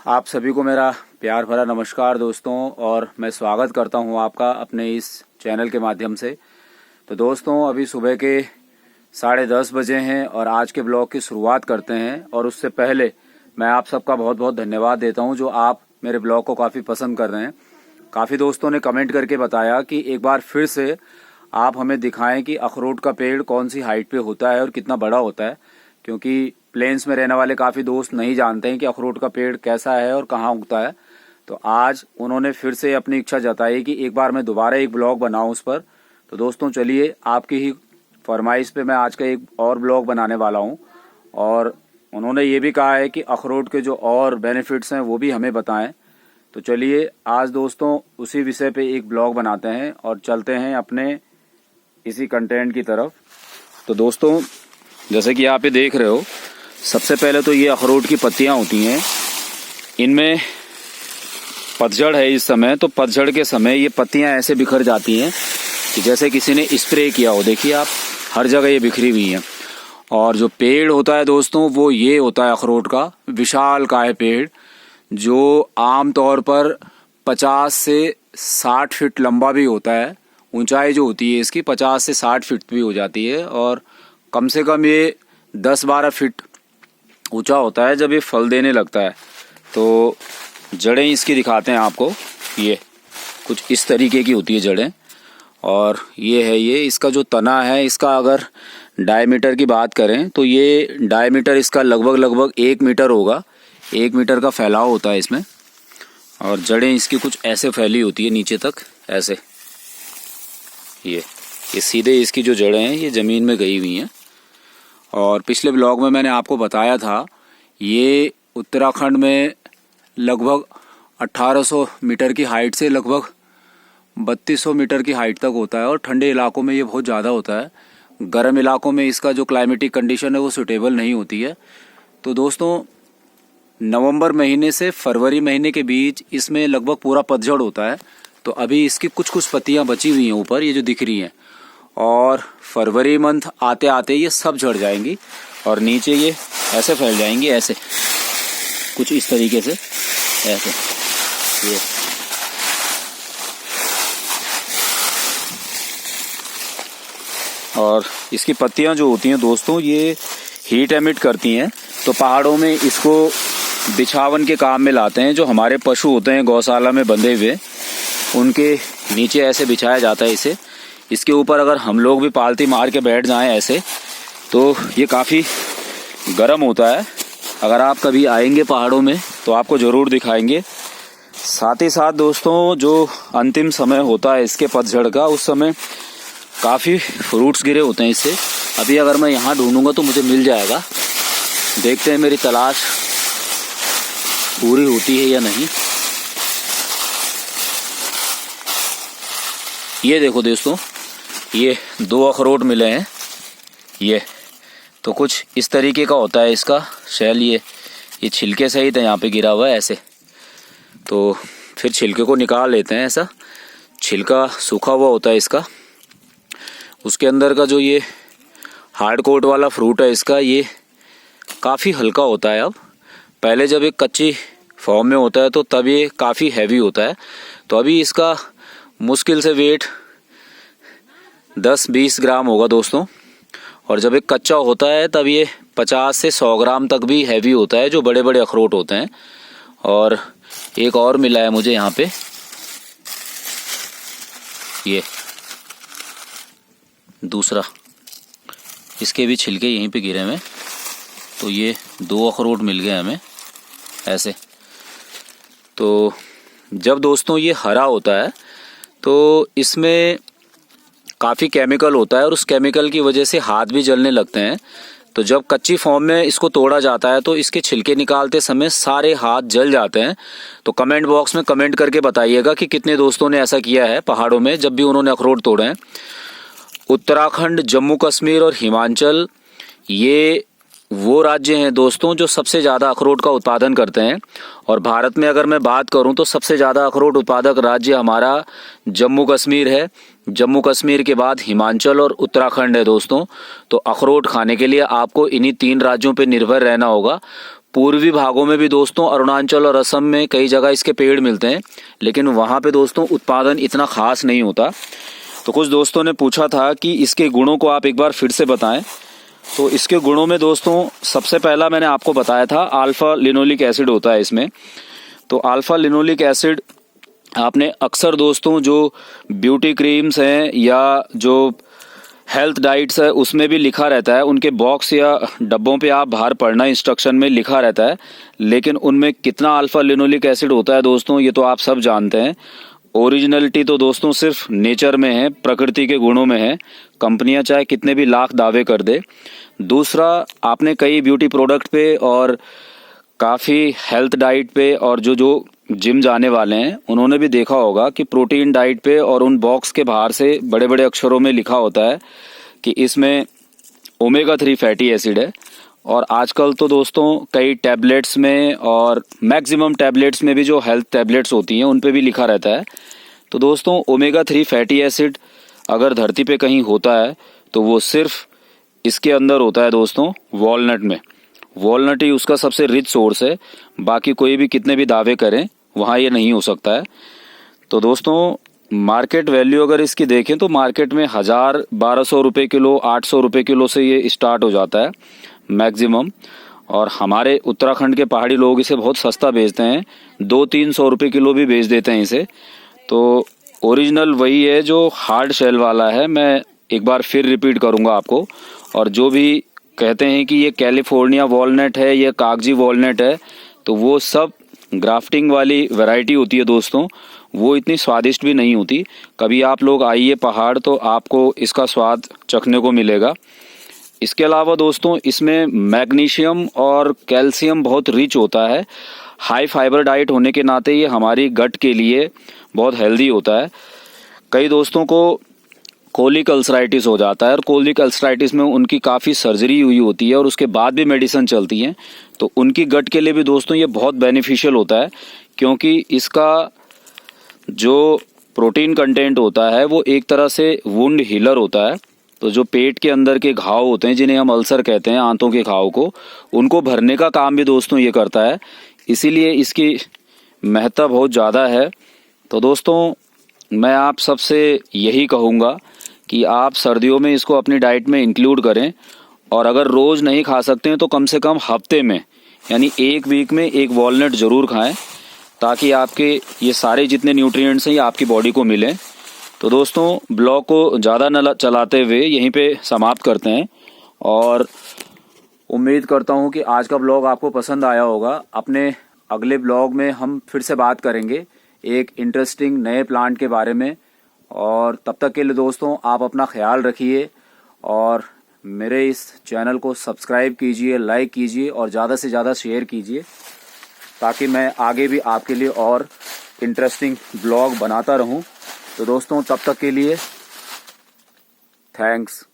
आप सभी को मेरा प्यार भरा नमस्कार दोस्तों, और मैं स्वागत करता हूं आपका अपने इस चैनल के माध्यम से। तो दोस्तों, अभी सुबह के 10:30 बजे हैं और आज के ब्लॉग की शुरुआत करते हैं। और उससे पहले मैं आप सबका बहुत बहुत धन्यवाद देता हूं जो आप मेरे ब्लॉग को काफ़ी पसंद कर रहे हैं। काफ़ी दोस्तों ने कमेंट करके बताया कि एक बार फिर से आप हमें दिखाएं कि अखरोट का पेड़ कौन सी हाइट पे होता है और कितना बड़ा होता है, क्योंकि प्लेन्स में रहने वाले काफ़ी दोस्त नहीं जानते हैं कि अखरोट का पेड़ कैसा है और कहाँ उगता है। तो आज उन्होंने फिर से अपनी इच्छा जताई कि एक बार मैं दोबारा एक ब्लॉग बनाऊं उस पर। तो दोस्तों चलिए, आपकी ही फरमाइश पे मैं आज का एक और ब्लॉग बनाने वाला हूं। और उन्होंने ये भी कहा है कि अखरोट के जो और बेनिफिट्स हैं वो भी हमें बताएं। तो चलिए आज दोस्तों उसी विषय पे एक ब्लॉग बनाते हैं और चलते हैं अपने इसी कंटेंट की तरफ। तो दोस्तों, जैसे कि आप ये देख रहे हो, सबसे पहले तो ये अखरोट की पत्तियां होती हैं। इनमें पतझड़ है इस समय, तो पतझड़ के समय ये पत्तियां ऐसे बिखर जाती हैं कि जैसे किसी ने स्प्रे किया हो। देखिए आप, हर जगह ये बिखरी हुई हैं। और जो पेड़ होता है दोस्तों, वो ये होता है अखरोट का, विशालकाय पेड़, जो आम तौर पर 50 से 60 फीट लंबा भी होता है। ऊंचाई जो होती है इसकी 50 से 60 फीट भी हो जाती है, और कम से कम ये 10-12 फीट ऊंचा होता है जब ये फल देने लगता है। तो जड़ें इसकी दिखाते हैं आपको, ये कुछ इस तरीके की होती है जड़ें। और ये है, ये इसका जो तना है, इसका अगर डायमीटर की बात करें तो ये डायमीटर इसका लगभग 1 मीटर होगा। 1 मीटर का फैलाव होता है इसमें। और जड़ें इसकी कुछ ऐसे फैली होती है नीचे तक, ऐसे। ये सीधे इसकी जो जड़ें हैं ये ज़मीन में गई हुई हैं। और पिछले ब्लॉग में मैंने आपको बताया था, ये उत्तराखंड में लगभग 1800 मीटर की हाइट से लगभग 3200 मीटर की हाइट तक होता है। और ठंडे इलाकों में ये बहुत ज़्यादा होता है। गर्म इलाकों में इसका जो क्लाइमेटिक कंडीशन है वो सूटेबल नहीं होती है। तो दोस्तों, नवंबर महीने से फरवरी महीने के बीच इसमें लगभग पूरा पतझड़ होता है। तो अभी इसकी कुछ पत्तियां बची हुई हैं ऊपर, ये जो दिख रही हैं। और फरवरी मंथ आते आते ये सब झड़ जाएंगी और नीचे ये ऐसे फैल जाएंगी, ऐसे कुछ इस तरीके से, ऐसे। ये और इसकी पत्तियां जो होती हैं दोस्तों, ये हीट एमिट करती हैं। तो पहाड़ों में इसको बिछावन के काम में लाते हैं। जो हमारे पशु होते हैं गौशाला में बंधे हुए, उनके नीचे ऐसे बिछाया जाता है इसे। इसके ऊपर अगर हम लोग भी पालती मार के बैठ जाएं ऐसे, तो ये काफ़ी गर्म होता है। अगर आप कभी आएंगे पहाड़ों में तो आपको ज़रूर दिखाएंगे। साथ ही साथ दोस्तों, जो अंतिम समय होता है इसके पतझड़ का, उस समय काफ़ी फ्रूट्स गिरे होते हैं इससे। अभी अगर मैं यहाँ ढूंढूंगा तो मुझे मिल जाएगा। देखते हैं मेरी तलाश पूरी होती है या नहीं। ये देखो दोस्तों, ये 2 अखरोट मिले हैं। ये तो कुछ इस तरीके का होता है इसका शैल। ये छिलके सहित है, यहाँ पे गिरा हुआ है ऐसे। तो फिर छिलके को निकाल लेते हैं। ऐसा छिलका सूखा हुआ होता है इसका। उसके अंदर का जो ये हार्ड कोट वाला फ्रूट है इसका, ये काफ़ी हल्का होता है। अब पहले जब एक कच्ची फॉर्म में होता है तो तब ये काफ़ी हैवी होता है। तो अभी इसका मुश्किल से वेट 10-20 ग्राम होगा दोस्तों। और जब एक कच्चा होता है तब ये 50 से 100 ग्राम तक भी हैवी होता है, जो बड़े बड़े अखरोट होते हैं। और एक और मिला है मुझे यहाँ पे, ये दूसरा, इसके भी छिलके यहीं पे गिरे हुए। तो ये 2 अखरोट मिल गए हमें ऐसे। तो जब दोस्तों ये हरा होता है तो इसमें काफ़ी केमिकल होता है, और उस केमिकल की वजह से हाथ भी जलने लगते हैं। तो जब कच्ची फॉर्म में इसको तोड़ा जाता है तो इसके छिलके निकालते समय सारे हाथ जल जाते हैं। तो कमेंट बॉक्स में कमेंट करके बताइएगा कि कितने दोस्तों ने ऐसा किया है पहाड़ों में जब भी उन्होंने अखरोट तोड़े हैं। उत्तराखंड, जम्मू कश्मीर और हिमाचल, ये वो राज्य हैं दोस्तों जो सबसे ज़्यादा अखरोट का उत्पादन करते हैं। और भारत में अगर मैं बात करूं तो सबसे ज़्यादा अखरोट उत्पादक राज्य हमारा जम्मू कश्मीर है। जम्मू कश्मीर के बाद हिमाचल और उत्तराखंड है दोस्तों। तो अखरोट खाने के लिए आपको इन्हीं 3 राज्यों पर निर्भर रहना होगा। पूर्वी भागों में भी दोस्तों अरुणाचल और असम में कई जगह इसके पेड़ मिलते हैं, लेकिन वहाँ पे दोस्तों उत्पादन इतना खास नहीं होता। तो कुछ दोस्तों ने पूछा था कि इसके गुणों को आप एक बार फिर से बताएं। तो इसके गुणों में दोस्तों सबसे पहला मैंने आपको बताया था अल्फा लिनोलिक एसिड होता है इसमें। तो अल्फा लिनोलिक एसिड आपने अक्सर दोस्तों जो ब्यूटी क्रीम्स हैं या जो हेल्थ डाइट्स है उसमें भी लिखा रहता है, उनके बॉक्स या डब्बों पे आप बाहर पढ़ना इंस्ट्रक्शन में लिखा रहता है, लेकिन उनमें कितना अल्फा लिनोलिक एसिड होता है दोस्तों ये तो आप सब जानते हैं। ओरिजिनलिटी तो दोस्तों सिर्फ नेचर में है, प्रकृति के गुणों में है, कंपनियां चाहे कितने भी लाख दावे कर दे। दूसरा, आपने कई ब्यूटी प्रोडक्ट पे और काफ़ी हेल्थ डाइट पे और जो जिम जाने वाले हैं उन्होंने भी देखा होगा कि प्रोटीन डाइट पे और उन बॉक्स के बाहर से बड़े बड़े अक्षरों में लिखा होता है कि इसमें ओमेगा 3 फैटी एसिड है। और आजकल तो दोस्तों कई टैबलेट्स में और मैक्सिमम टैबलेट्स में भी जो हेल्थ टैबलेट्स होती हैं उन पे भी लिखा रहता है। तो दोस्तों ओमेगा 3 फैटी एसिड अगर धरती पे कहीं होता है तो वो सिर्फ इसके अंदर होता है दोस्तों, वॉलनट में। वॉलनट ही उसका सबसे रिच सोर्स है, बाकी कोई भी कितने भी दावे करें वहाँ ये नहीं हो सकता है। तो दोस्तों मार्केट वैल्यू अगर इसकी देखें तो मार्केट में 1000-1200 रुपये किलो, 800 रुपये किलो से ये स्टार्ट हो जाता है मैक्सिमम। और हमारे उत्तराखंड के पहाड़ी लोग इसे बहुत सस्ता बेचते हैं, 200-300 रुपये किलो भी बेच देते हैं इसे। तो ओरिजिनल वही है जो हार्ड शेल वाला है, मैं एक बार फिर रिपीट करूँगा आपको। और जो भी कहते हैं कि ये कैलिफोर्निया वॉलनट है, ये कागजी वॉलनट है, तो वो सब ग्राफ्टिंग वाली वैरायटी होती है दोस्तों, वो इतनी स्वादिष्ट भी नहीं होती। कभी आप लोग आइए पहाड़ तो आपको इसका स्वाद चखने को मिलेगा। इसके अलावा दोस्तों इसमें मैग्नीशियम और कैल्शियम बहुत रिच होता है। हाई फाइबर डाइट होने के नाते ये हमारी गट के लिए बहुत हेल्दी होता है। कई दोस्तों को कोलिक अल्सराइटिस हो जाता है और कोलिक अल्सराइटिस में उनकी काफ़ी सर्जरी हुई होती है और उसके बाद भी मेडिसिन चलती हैं, तो उनकी गट के लिए भी दोस्तों ये बहुत बेनिफिशियल होता है, क्योंकि इसका जो प्रोटीन कंटेंट होता है वो एक तरह से वुंड हीलर होता है। तो जो पेट के अंदर के घाव होते हैं जिन्हें हम अल्सर कहते हैं, आंतों के घाव को, उनको भरने का काम भी दोस्तों ये करता है, इसीलिए इसकी महत्ता बहुत ज़्यादा है। तो दोस्तों मैं आप सबसे यही कहूँगा कि आप सर्दियों में इसको अपनी डाइट में इंक्लूड करें, और अगर रोज़ नहीं खा सकते हैं तो कम से कम हफ्ते में यानी एक वीक में एक वॉलनट ज़रूर खाएं, ताकि आपके ये सारे जितने न्यूट्रिएंट्स हैं ये आपकी बॉडी को मिलें। तो दोस्तों ब्लॉग को ज़्यादा न चलाते हुए यहीं पे समाप्त करते हैं, और उम्मीद करता हूँ कि आज का ब्लॉग आपको पसंद आया होगा। अपने अगले ब्लॉग में हम फिर से बात करेंगे एक इंटरेस्टिंग नए प्लांट के बारे में, और तब तक के लिए दोस्तों आप अपना ख्याल रखिए और मेरे इस चैनल को सब्सक्राइब कीजिए, लाइक कीजिए और ज़्यादा से ज़्यादा शेयर कीजिए, ताकि मैं आगे भी आपके लिए और इंटरेस्टिंग ब्लॉग बनाता रहूं। तो दोस्तों तब तक के लिए थैंक्स।